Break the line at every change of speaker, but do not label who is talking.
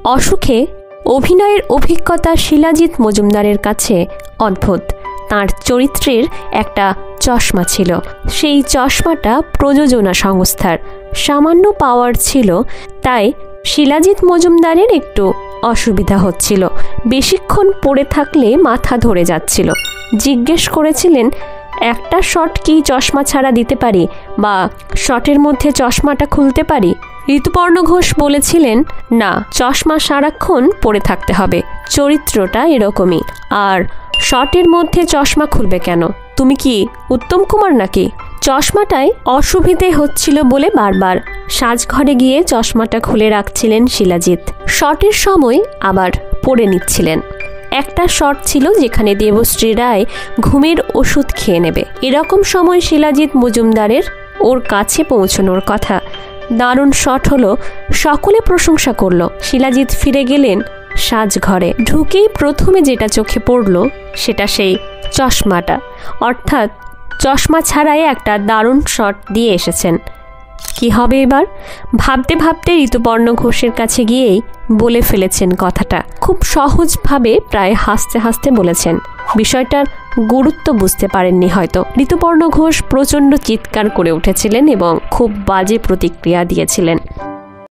অসুখে অভিনয়ের অভিজ্ঞতা শিলাজিৎ মজুমদারের কাছে অদ্ভুত। তার চরিত্রের একটা চশমা ছিল, সেই চশমাটা প্রযোজনা সংস্থার। সামান্য পাওয়ার ছিল, তাই শিলাজিৎ মজুমদারের একটু অসুবিধা হচ্ছিল। বেশিক্ষণ পড়ে থাকলে মাথা ধরে যাচ্ছিল। জিজ্ঞেস করেছিলেন, একটা শট কি চশমা ছাড়া দিতে পারি, বা শটের মধ্যে চশমাটা খুলতে পারি? ঋতুপর্ণ ঘোষ বলেছিলেন, না, চশমা সারাক্ষণ পরে থাকতে হবে, চরিত্রটা এরকমই। আর শটের মধ্যে চশমা খুলবে কেন? তুমি কি উত্তম কুমার নাকি? চশমাটায় অসুবিধে হচ্ছিল বলে বারবার সাজঘরে গিয়ে চশমাটা খুলে রাখছিলেন শিলাজিৎ। শটের সময় আবার পরে নিচ্ছিলেন। একটা শট ছিল যেখানে দেবশ্রী রায় ঘুমের ওষুধ খেয়ে নেবে। এরকম সময় শিলাজিৎ মজুমদারের ওর কাছে পৌঁছানোর কথা। দারুণ শট হলো, সকলে প্রশংসা করলো। শিলাজিৎ ফিরে গেলেন সাজঘরে। ঢুকেই প্রথমে যেটা চোখে পড়ল সেটা সেই চশমাটা, অর্থাৎ চশমা ছাড়াই একটা দারুণ শট দিয়ে এসেছেন। কি হবে এবার? ভাবতে ভাবতে ঋতুপর্ণ ঘোষের কাছে গিয়েই বলে ফেলেছেন কথাটা। খুব সহজভাবে, প্রায় হাসতে হাসতে বলেছেন। বিষয়টার গুরুত্ব বুঝতে পারেননি হয়তো। ঋতুপর্ণ ঘোষ প্রচণ্ড চিৎকার করে উঠেছিলেন এবং খুব বাজে প্রতিক্রিয়া দিয়েছিলেন।